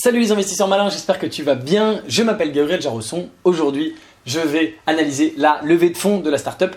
Salut les investisseurs malins, j'espère que tu vas bien. Je m'appelle Gabriel Jarosson. Aujourd'hui, je vais analyser la levée de fonds de la startup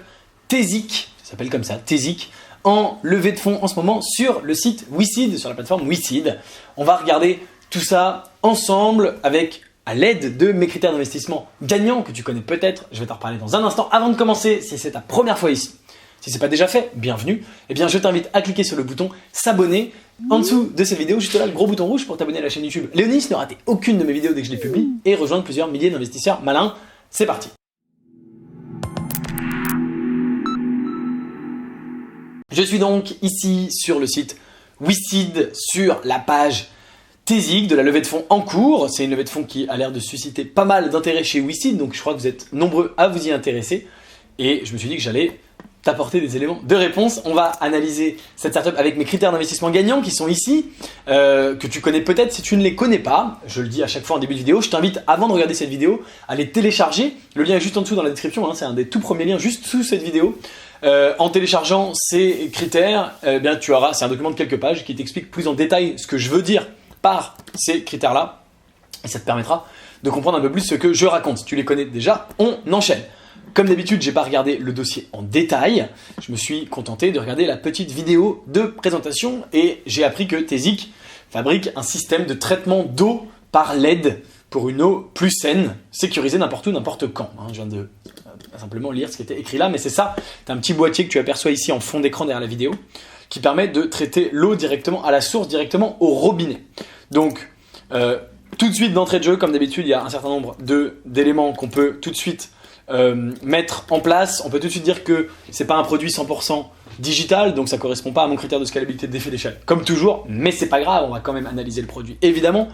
Tezik, ça s'appelle comme ça, Tezik, en levée de fonds en ce moment sur le site WeSeed, sur la plateforme WeSeed. On va regarder tout ça ensemble avec à l'aide de mes critères d'investissement gagnants que tu connais peut-être. Je vais t'en reparler dans un instant. Avant de commencer, si c'est ta première fois ici, si ce n'est pas déjà fait, bienvenue. Eh bien, je t'invite à cliquer sur le bouton s'abonner en dessous de cette vidéo, juste là, le gros bouton rouge pour t'abonner à la chaîne YouTube Léonis, ne rater aucune de mes vidéos dès que je les publie et rejoindre plusieurs milliers d'investisseurs malins. C'est parti. Je suis donc ici sur le site WeSeed, sur la page Tezik de la levée de fonds en cours. C'est une levée de fonds qui a l'air de susciter pas mal d'intérêt chez WeSeed, donc je crois que vous êtes nombreux à vous y intéresser. Et je me suis dit que j'allais t'apporter des éléments de réponse. On va analyser cette startup avec mes critères d'investissement gagnants qui sont ici, que tu connais peut-être si tu ne les connais pas. Je le dis à chaque fois en début de vidéo. Je t'invite, avant de regarder cette vidéo, à les télécharger. Le lien est juste en dessous dans la description, hein, c'est un des tout premiers liens juste sous cette vidéo. En téléchargeant ces critères, bien, tu auras, c'est un document de quelques pages qui t'explique plus en détail ce que je veux dire par ces critères-là. Et ça te permettra de comprendre un peu plus ce que je raconte. Si tu les connais déjà, on enchaîne. Comme d'habitude, j'ai pas regardé le dossier en détail. Je me suis contenté de regarder la petite vidéo de présentation et j'ai appris que Tezik fabrique un système de traitement d'eau par LED pour une eau plus saine, sécurisée n'importe où, n'importe quand. Je viens de simplement lire ce qui était écrit là, mais c'est ça. Tu as un petit boîtier que tu aperçois ici en fond d'écran derrière la vidéo qui permet de traiter l'eau directement à la source, directement au robinet. Donc, tout de suite d'entrée de jeu, comme d'habitude, il y a un certain nombre d'éléments qu'on peut tout de suite mettre en place. On peut tout de suite dire que c'est pas un produit 100% digital, donc ça correspond pas à mon critère de scalabilité d'effet d'échelle, comme toujours, mais c'est pas grave, on va quand même analyser le produit évidemment.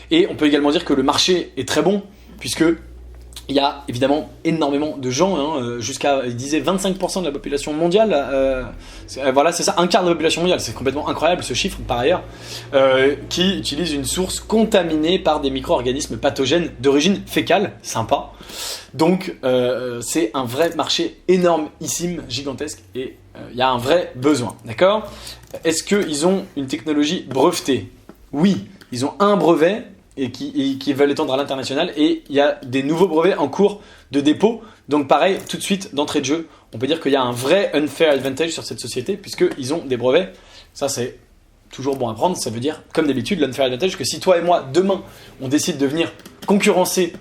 Et on peut également dire que le marché est très bon, puisque il y a évidemment énormément de gens, jusqu'à, il disait 25% de la population mondiale, voilà, c'est ça, un quart de la population mondiale, c'est complètement incroyable ce chiffre par ailleurs, qui utilise une source contaminée par des micro-organismes pathogènes d'origine fécale, sympa. Donc c'est un vrai marché énormissime, gigantesque, et il y a un vrai besoin, d'accord ? Est-ce qu'ils ont une technologie brevetée ? Oui, ils ont un brevet et qui veulent étendre à l'international, et il y a des nouveaux brevets en cours de dépôt. Donc pareil, tout de suite, d'entrée de jeu, on peut dire qu'il y a un vrai unfair advantage sur cette société, puisqu'ils ont des brevets. Ça, c'est toujours bon à prendre. Ça veut dire, comme d'habitude, l'unfair advantage, que si toi et moi, demain, on décide de venir concurrencer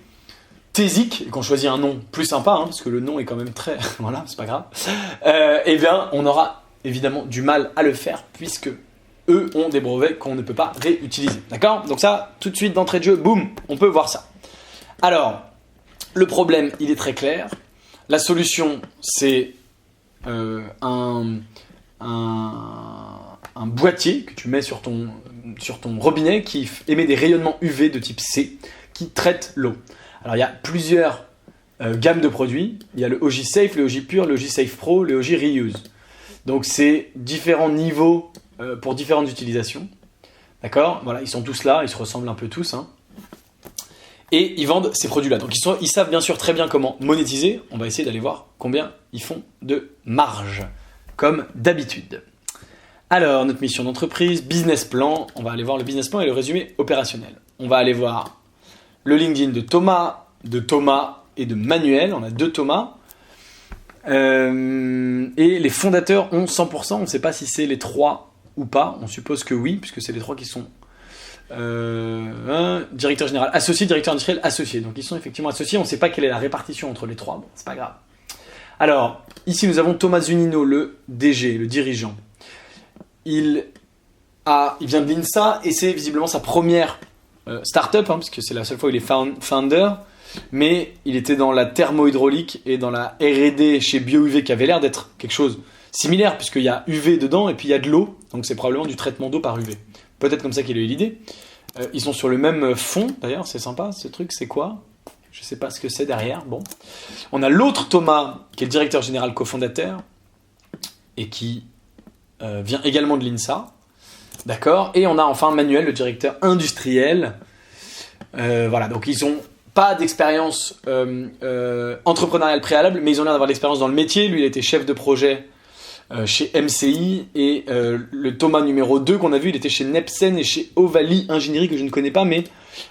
Tezik, et qu'on choisit un nom plus sympa, parce que le nom est quand même très... voilà, c'est pas grave. Eh bien, on aura évidemment du mal à le faire, puisque eux ont des brevets qu'on ne peut pas réutiliser. D'accord ? Donc ça, tout de suite, d'entrée de jeu, boum, on peut voir ça. Alors, le problème, il est très clair. La solution, c'est un boîtier que tu mets sur ton robinet qui émet des rayonnements UV de type C qui traite l'eau. Alors, il y a plusieurs gammes de produits. Il y a le OJ Safe, le OJ Pure, le OJ Safe Pro, le OJ Reuse. Donc, c'est différents niveaux pour différentes utilisations. D'accord ? Voilà, ils sont tous là, ils se ressemblent un peu tous. Et ils vendent ces produits-là. Donc, ils savent bien sûr très bien comment monétiser. On va essayer d'aller voir combien ils font de marge, comme d'habitude. Alors, notre mission d'entreprise, business plan. On va aller voir le business plan et le résumé opérationnel. On va aller voir le LinkedIn de Thomas et de Manuel. On a 2 Thomas. Et les fondateurs ont 100%. On ne sait pas si c'est les 3 ou pas. On suppose que oui, puisque c'est les 3 qui sont directeur général associé, directeur industriel associé. Donc ils sont effectivement associés. On ne sait pas quelle est la répartition entre les 3. Bon, c'est pas grave. Alors, ici nous avons Thomas Zunino, le DG, le dirigeant. Il vient de l'INSA et c'est visiblement sa première start-up, parce que c'est la seule fois où il est founder, mais il était dans la thermohydraulique et dans la R&D chez BioUV qui avait l'air d'être quelque chose similaire, puisqu'il y a UV dedans et puis il y a de l'eau, donc c'est probablement du traitement d'eau par UV. Peut-être comme ça qu'il a eu l'idée. Ils sont sur le même fond, d'ailleurs, c'est sympa, ce truc, c'est quoi ? Je ne sais pas ce que c'est derrière, bon. On a l'autre Thomas, qui est le directeur général cofondateur, et qui vient également de l'INSA. D'accord ? Et on a enfin Manuel, le directeur industriel. Voilà, donc ils n'ont pas d'expérience entrepreneuriale préalable, mais ils ont l'air d'avoir de l'expérience dans le métier. Lui, il était chef de projet chez MCI, et le Thomas numéro 2 qu'on a vu, il était chez Nepsen et chez Ovalie Ingénierie, que je ne connais pas, mais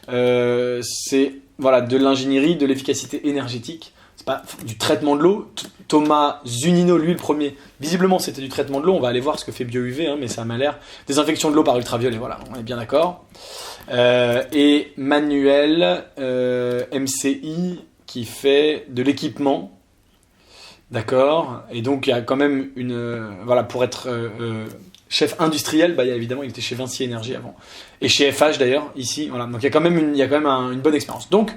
C'est voilà, de l'ingénierie, de l'efficacité énergétique. C'est pas du traitement de l'eau. Thomas Zunino, lui, le premier, visiblement, c'était du traitement de l'eau. On va aller voir ce que fait BioUV, hein, mais ça m'a l'air. Désinfection de l'eau par ultraviolet, voilà, on est bien d'accord. Et Manuel, MCI, qui fait de l'équipement. D'accord. Et donc, il y a quand même voilà, pour être chef industriel, bah, évidemment, il était chez Vinci Énergie avant. Et chez FH, d'ailleurs, ici. Voilà. Donc, il y a quand même une bonne expérience. Donc,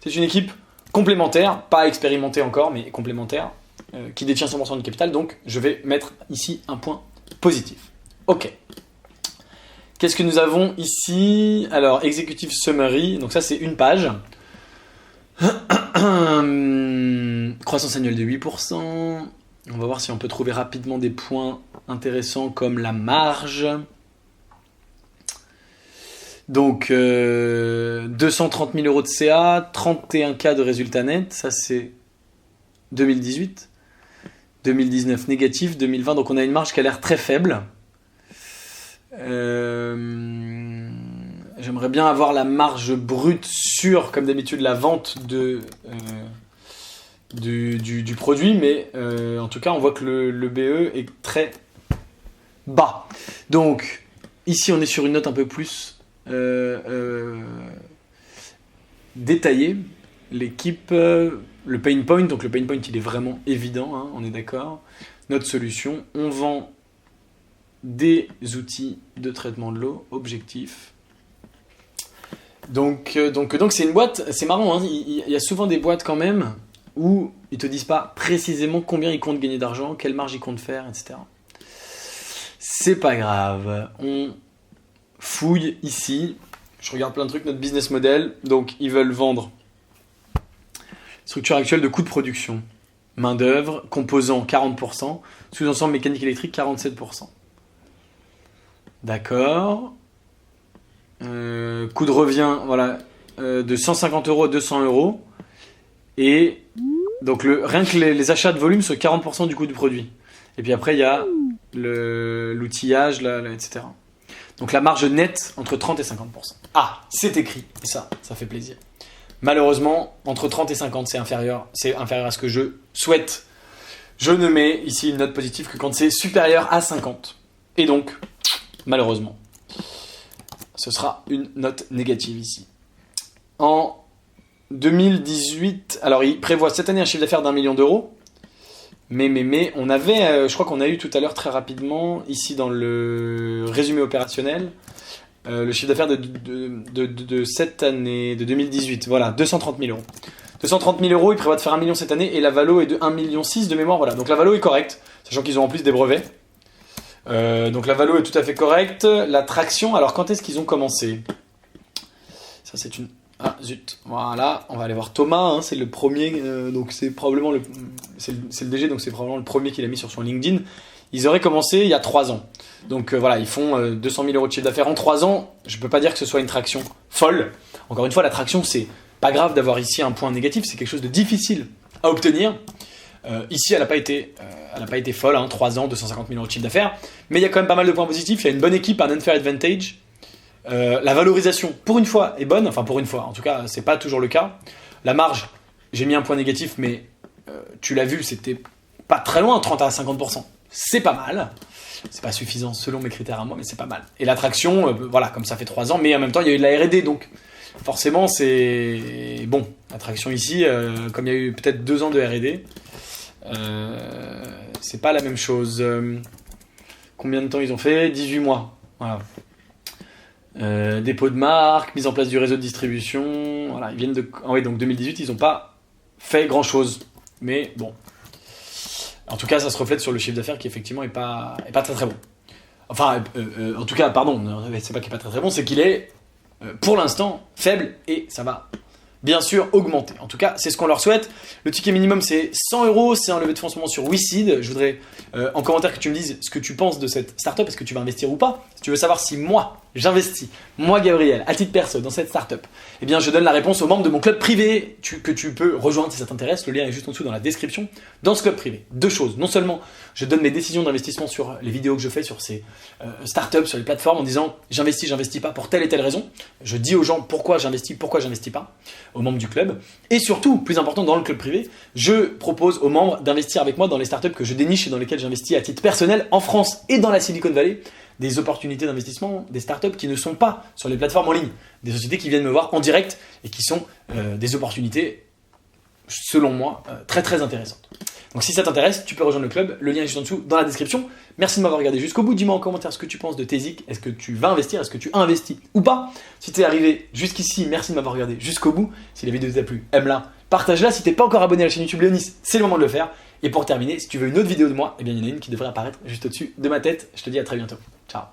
c'est une équipe complémentaire, pas expérimentée encore, mais complémentaire, qui détient 100% du capital. Donc, je vais mettre ici un point positif. Ok. Qu'est-ce que nous avons ici? Alors, Executive Summary. Donc, ça, c'est une page. Croissance annuelle de 8%. On va voir si on peut trouver rapidement des points intéressants comme la marge. Donc 230 000 euros de CA, 31K de résultat net, ça c'est 2018. 2019 négatif, 2020, donc on a une marge qui a l'air très faible. J'aimerais bien avoir la marge brute sur, comme d'habitude, la vente du produit, mais en tout cas, on voit que le BE est très bas. Donc, ici, on est sur une note un peu plus détaillée. L'équipe, le pain point, donc le pain point, il est vraiment évident, hein, on est d'accord. Notre solution, on vend des outils de traitement de l'eau, objectif. Donc c'est une boîte, c'est marrant, hein, il y a souvent des boîtes quand même où ils te disent pas précisément combien ils comptent gagner d'argent, quelle marge ils comptent faire, etc. C'est pas grave, on fouille ici, je regarde plein de trucs, notre business model, donc ils veulent vendre structure actuelle de coût de production, main d'œuvre, composants 40%, sous-ensemble mécanique électrique 47%. D'accord. Coût de revient, voilà, de 150 € à 200 €. Et donc rien que les achats de volume sur 40% du coût du produit. Et puis après il y a l'outillage, etc. Donc la marge nette entre 30 et 50%. Ah, c'est écrit. Et ça fait plaisir. Malheureusement, entre 30 et 50, c'est inférieur à ce que je souhaite. Je ne mets ici une note positive que quand c'est supérieur à 50. Et donc, malheureusement, ce sera une note négative ici. En 2018, alors il prévoit cette année un chiffre d'affaires d'1 million d'euros. Mais on avait, je crois qu'on a eu tout à l'heure très rapidement, ici dans le résumé opérationnel, le chiffre d'affaires de cette année, de 2018, voilà, 230 000 €. 230 000 €, il prévoit de faire 1 million cette année et la valo est de 1,6 million de mémoire, voilà. Donc la valo est correcte, sachant qu'ils ont en plus des brevets. Donc la valo est tout à fait correcte. La traction, alors quand est-ce qu'ils ont commencé? Ça c'est une... Ah zut, voilà, on va aller voir Thomas, hein, c'est le premier, donc c'est probablement c'est le DG, donc c'est probablement le premier qu'il a mis sur son LinkedIn. Ils auraient commencé il y a 3 ans. Donc voilà, ils font 200 000 € de chiffre d'affaires en 3 ans. Je peux pas dire que ce soit une traction folle. Encore une fois, la traction, c'est pas grave d'avoir ici un point négatif, c'est quelque chose de difficile à obtenir. Ici, elle n'a pas été folle, hein, 3 ans, 250 000 € de chiffre d'affaires. Mais il y a quand même pas mal de points positifs. Il y a une bonne équipe, un unfair advantage. La valorisation, pour une fois, est bonne. Enfin, pour une fois, en tout cas, c'est pas toujours le cas. La marge, j'ai mis un point négatif, mais tu l'as vu, c'était pas très loin, 30 à 50%. C'est pas mal. C'est pas suffisant selon mes critères à moi, mais c'est pas mal. Et l'attraction, voilà, comme ça fait 3 ans, mais en même temps, il y a eu de la R&D, donc forcément, c'est bon. L'attraction ici, comme il y a eu peut-être 2 ans de R&D, c'est pas la même chose. Combien de temps ils ont fait? 18 mois. Voilà. Dépôt de marque, mise en place du réseau de distribution. Voilà, ils viennent de. Ah oui, donc 2018, ils n'ont pas fait grand chose. Mais bon. En tout cas, ça se reflète sur le chiffre d'affaires qui effectivement est pas très très bon. Enfin, en tout cas, pardon, c'est pas qu'il est pas très très bon, c'est qu'il est pour l'instant faible et ça va bien sûr augmenter. En tout cas, c'est ce qu'on leur souhaite. Le ticket minimum, c'est 100 €. C'est un levée de fonds en ce moment sur WeSeed. Je voudrais en commentaire que tu me dises ce que tu penses de cette startup. Est-ce que tu vas investir ou pas? Si tu veux savoir si moi, j'investis, moi Gabriel, à titre perso, dans cette startup, eh bien je donne la réponse aux membres de mon club privé que tu peux rejoindre si ça t'intéresse. Le lien est juste en dessous dans la description. Dans ce club privé, deux choses. Non seulement je donne mes décisions d'investissement sur les vidéos que je fais sur ces startups, sur les plateformes en disant j'investis pas pour telle et telle raison. Je dis aux gens pourquoi j'investis pas, aux membres du club. Et surtout, plus important, dans le club privé, je propose aux membres d'investir avec moi dans les startups que je déniche et dans lesquelles j'investis à titre personnel en France et dans la Silicon Valley. Des opportunités d'investissement, des startups qui ne sont pas sur les plateformes en ligne, des sociétés qui viennent me voir en direct et qui sont des opportunités, selon moi, très très intéressantes. Donc si ça t'intéresse, tu peux rejoindre le club, le lien est juste en dessous dans la description. Merci de m'avoir regardé jusqu'au bout, dis-moi en commentaire ce que tu penses de Tezik, est-ce que tu vas investir, est-ce que tu investis ou pas. Si tu es arrivé jusqu'ici, merci de m'avoir regardé jusqu'au bout. Si la vidéo t'a plu, aime-la, partage-la. Si tu n'es pas encore abonné à la chaîne YouTube Léonis, c'est le moment de le faire. Et pour terminer, si tu veux une autre vidéo de moi, eh bien il y en a une qui devrait apparaître juste au-dessus de ma tête. Je te dis à très bientôt. Ciao.